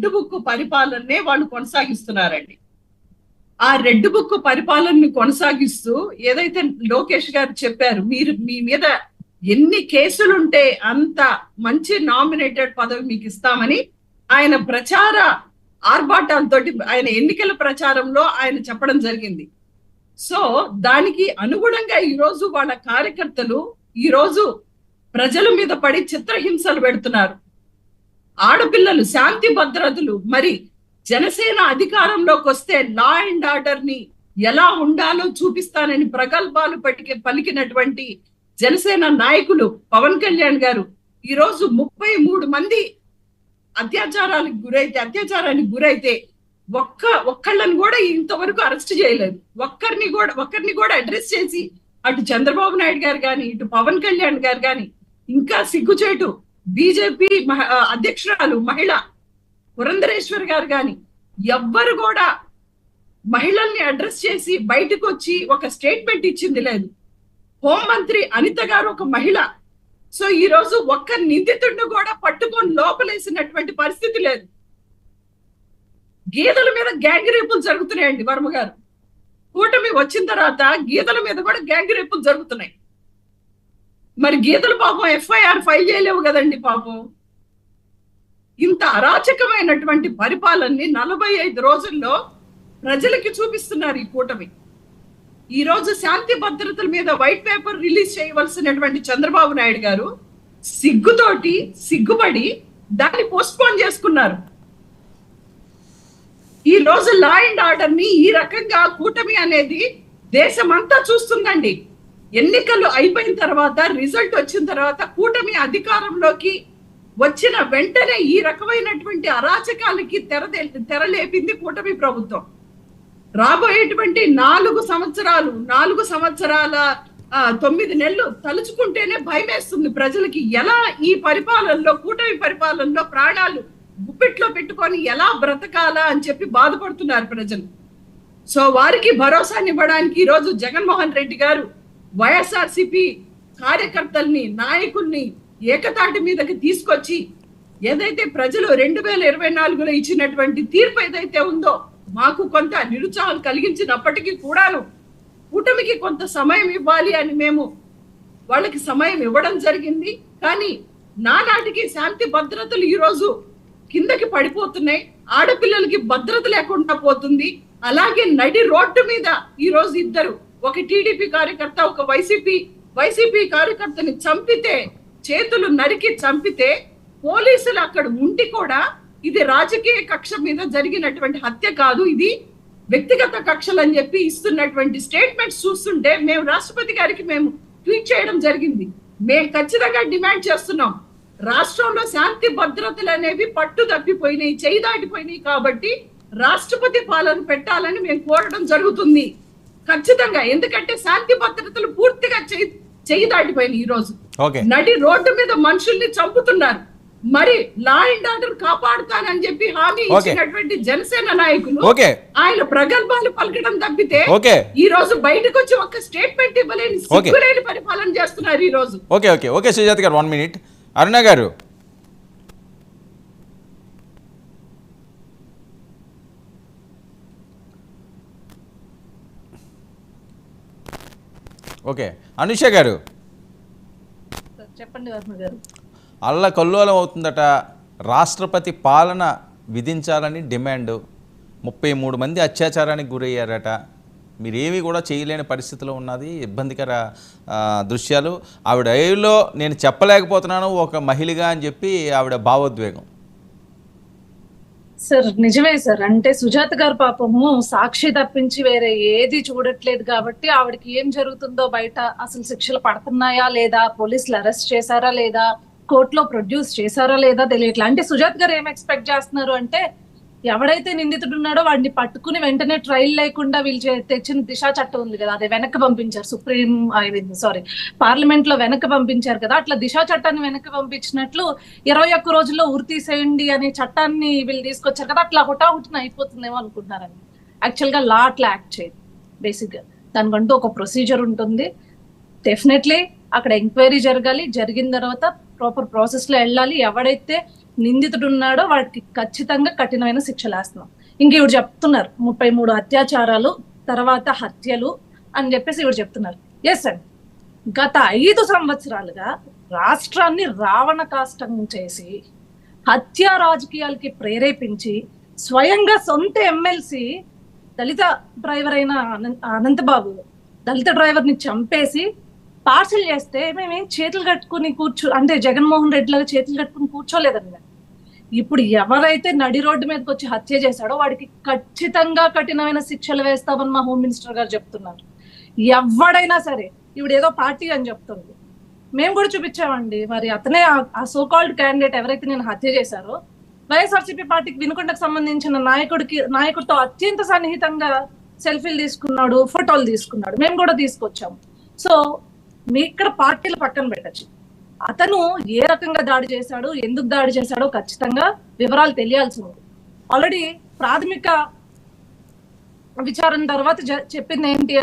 Red book పరిపాలననే వాళ్ళు కొనసాగిస్తున్నారండి. ఆ red book పరిపాలనని కొనసాగిస్తూ ఏదైతే లోకేష్ గారు చెప్పారు, మీ మీద ఎన్ని కేసులుంటే అంత మంచి నామినేటెడ్ పదవి మీకు ఇస్తామని ఆయన ప్రచార ఆర్భాటాలతో ఆయన ఎన్నికల ప్రచారంలో ఆయన చెప్పడం జరిగింది. సో దానికి అనుగుణంగా ఈరోజు వాళ్ళ కార్యకర్తలు ఈరోజు ప్రజల మీద పడి చిత్రహింసలు పెడుతున్నారు. ఆడపిల్లలు, శాంతి భద్రతలు, మరి జనసేన అధికారంలోకి వస్తే లా అండ్ ఆర్డర్ ని ఎలా ఉండాలో చూపిస్తానని ప్రగల్భాలు పలికినటువంటి జనసేన నాయకులు పవన్ కళ్యాణ్ గారు ఈరోజు 33 మంది అత్యాచారానికి గురైతే ఒక్కళ్ళని కూడా ఇంతవరకు అరెస్ట్ చేయలేదు. ఒక్కరిని కూడా అడ్రస్ చేసి అటు చంద్రబాబు నాయుడు గారు కానీ ఇటు పవన్ కళ్యాణ్ గారు కానీ ఇంకా సిగ్గుచేటు బీజేపీ అధ్యక్షురాలు మహిళ పురంధరేశ్వర్ గారు కానీ ఎవ్వరు కూడా మహిళల్ని అడ్రస్ చేసి బయటకు వచ్చి ఒక స్టేట్మెంట్ ఇచ్చింది లేదు. హోంమంత్రి అనిత గారు ఒక మహిళ. సో ఈ రోజు ఒక్క నిందితుడిని కూడా పట్టుకొని లోపలేసినటువంటి పరిస్థితి లేదు. గీతల మీద గ్యాంగ్ రేపులు జరుగుతున్నాయండి వర్మ గారు. కూటమి వచ్చిన తర్వాత గీతల మీద కూడా గ్యాంగ్ రేపులు జరుగుతున్నాయి. మరి గీతలు పాపం ఎఫ్ఐఆర్ ఫైల్ చేయలేవు కదండి పాపం. ఇంత అరాచకమైనటువంటి పరిపాలనని 45 రోజుల్లో ప్రజలకి చూపిస్తున్నారు ఈ కూటమి. ఈ రోజు శాంతి భద్రతల మీద వైట్ పేపర్ రిలీజ్ చేయవలసినటువంటి చంద్రబాబు నాయుడు గారు సిగ్గుపడి దాన్ని పోస్ట్పోన్ చేసుకున్నారు. ఈ రోజు లా అండ్ ఆర్డర్ ని ఈ రకంగా కూటమి అనేది దేశమంతా చూస్తుందండి. ఎన్నికలు అయిపోయిన తర్వాత, రిజల్ట్ వచ్చిన తర్వాత కూటమి అధికారంలోకి వచ్చిన వెంటనే ఈ రకమైనటువంటి అరాచకాలకి తెరలేపింది కూటమి ప్రభుత్వం. రాబోయేటువంటి 4 సంవత్సరాల 9 నెలలు తలుచుకుంటేనే భయమేస్తుంది ప్రజలకి. ఎలా ఈ పరిపాలనలో, కూటమి పరిపాలనలో ప్రాణాలు గుప్పిట్లో పెట్టుకొని ఎలా బ్రతకాలా అని చెప్పి బాధపడుతున్నారు ప్రజలు. సో వారికి భరోసానివ్వడానికి ఈరోజు జగన్మోహన్ రెడ్డి గారు వైఎస్ఆర్సీపీ కార్యకర్తల్ని, నాయకుల్ని ఏకతాటి మీదకి తీసుకొచ్చి ఏదైతే ప్రజలు 2024లో ఇచ్చినటువంటి తీర్పు ఏదైతే ఉందో మాకు కొంత నిరుత్సాహం కలిగించినప్పటికీ కూడాను కూటమికి కొంత సమయం ఇవ్వాలి అని మేము వాళ్ళకి సమయం ఇవ్వడం జరిగింది. కానీ నానాటికి శాంతి భద్రతలు ఈరోజు కిందకి పడిపోతున్నాయి. ఆడపిల్లలకి భద్రత లేకుండా పోతుంది. అలాగే నడి రోడ్డు మీద ఈరోజు ఇద్దరు, ఒక టీడీపీ కార్యకర్త, ఒక వైసీపీ కార్యకర్తని చంపితే, చేతులు నరికి చంపితే పోలీసులు అక్కడ ఉండి కూడా ఇది రాజకీయ కక్ష మీద జరిగినటువంటి హత్య కాదు, ఇది వ్యక్తిగత కక్షలు అని చెప్పి ఇస్తున్నటువంటి స్టేట్మెంట్స్ చూస్తుంటే మేము రాష్ట్రపతి గారికి మేము ట్వీట్ చేయడం జరిగింది. మేము ఖచ్చితంగా డిమాండ్ చేస్తున్నాం, రాష్ట్రంలో శాంతి భద్రతలు అనేవి పట్టు తప్పిపోయినాయి, చేయి దాటిపోయినాయి కాబట్టి రాష్ట్రపతి పాలన పెట్టాలని మేము కోరడం జరుగుతుంది ఖచ్చితంగా. ఎందుకంటే శాంతి భద్రతలు పూర్తిగా చేయి దాటిపోయినాయి. ఈ రోజు నడి రోడ్డు మీద మనుషుల్ని చంపుతున్నారు. మరి లా అండ్ ఆర్డర్ కాపాడుతానని చెప్పి హామీ ఇచ్చినటువంటి జనసేన నాయకులు ఆయన ప్రగల్భాలు పలకడం తప్పితే ఈ రోజు బయటకు వచ్చి ఒక స్టేట్మెంట్ ఇవ్వలేని సిగ్గులేని పరిపాలన చేస్తున్నారు ఈ రోజు. ఓకే సుజాత గారు 1 minute. అరుణ గారు, ఓకే అనుష గారు చెప్పండి. వర్మ గారు, అల్లకల్లోలం అవుతుందట, రాష్ట్రపతి పాలన విధించాలని డిమాండ్. 33 మంది అత్యాచారానికి గురయ్యారట. మీరేమీ కూడా చేయలేని పరిస్థితిలో ఉన్నది, ఇబ్బందికర దృశ్యాలు. ఆవిడ ఐలో నేను చెప్పలేకపోతున్నాను ఒక మహిళగా అని చెప్పి ఆవిడ భావోద్వేగం. సార్ నిజమే సార్. అంటే సుజాత గారు పాపము సాక్షి తప్పించి వేరే ఏది చూడట్లేదు కాబట్టి ఆవిడకి ఏం జరుగుతుందో బయట, అసలు శిక్షలు పడుతున్నాయా లేదా, పోలీసులు అరెస్ట్ చేశారా లేదా, కోర్టులో ప్రొడ్యూస్ చేశారా లేదా తెలియట్లా. అంటే సుజాత్ గారు ఏం ఎక్స్పెక్ట్ చేస్తున్నారు అంటే, ఎవడైతే నిందితుడు ఉన్నాడో వాడిని పట్టుకుని వెంటనే ట్రయల్ లేకుండా వీళ్ళు తెచ్చిన దిశా చట్టం ఉంది కదా, అది వెనక్కి పంపించారు పార్లమెంట్ లో వెనక్కి పంపించారు కదా, అట్లా దిశా చట్టాన్ని వెనక్కి పంపించినట్లు 21 రోజుల్లో ఉరి తీసేయండి అనే చట్టాన్ని వీళ్ళు తీసుకొచ్చారు కదా, అట్లా హుటాహుటిన అయిపోతుందేమో అనుకుంటున్నారండి. యాక్చువల్ గా లా అట్లా యాక్ట్ చేయదు. బేసిక్ గా దానికంటూ ఒక ప్రొసీజర్ ఉంటుంది. డెఫినెట్లీ అక్కడ ఎంక్వైరీ జరగాలి, జరిగిన తర్వాత ప్రాపర్ ప్రాసెస్ లో వెళ్ళాలి. ఎవడైతే నిందితుడు ఉన్నాడో వాడికి ఖచ్చితంగా కఠినమైన శిక్షలు వేస్తున్నాం. ఇంక ఇవి చెప్తున్నారు 33 అత్యాచారాలు తర్వాత హత్యలు అని చెప్పేసి ఇవి చెప్తున్నారు. ఎస్ అండి, గత 5 సంవత్సరాలుగా రాష్ట్రాన్ని రావణ కాష్టం చేసి హత్యా రాజకీయాలకి ప్రేరేపించి స్వయంగా సొంత ఎమ్మెల్సీ దళిత డ్రైవర్ అయిన అనంతబాబు దళిత డ్రైవర్ ని చంపేసి పార్సల్ చేస్తే మేమేం చేతులు కట్టుకుని అంటే జగన్మోహన్ రెడ్డి లాగా చేతులు కట్టుకుని కూర్చోలేదండి. ఇప్పుడు ఎవరైతే నడి రోడ్డు మీదకి వచ్చి హత్య చేశాడో వాడికి ఖచ్చితంగా కఠినమైన శిక్షలు వేస్తామని మా హోమ్ మినిస్టర్ గారు చెప్తున్నారు. ఎవడైనా సరే, ఇప్పుడు ఏదో పార్టీ అని చెప్తుంది, మేము కూడా చూపించామండి. మరి అతనే ఆ సోకాల్డ్ క్యాండిడేట్ ఎవరైతే నేను హత్య చేశారో వైఎస్ఆర్సీపీ పార్టీకి వినుకొండకు సంబంధించిన నాయకుడితో అత్యంత సన్నిహితంగా సెల్ఫీలు తీసుకున్నాడు, ఫోటోలు తీసుకున్నాడు, మేము కూడా తీసుకొచ్చాము. సో మీ ఇక్కడ పార్టీలు పక్కన పెట్టచ్చు, అతను ఏ రకంగా దాడి చేశాడు, ఎందుకు దాడి చేశాడో ఖచ్చితంగా వివరాలు తెలియాల్సి ఉంది. ఆల్రెడీ ప్రాథమిక విచారణ తర్వాత చెప్పింది ఏంటి అంటే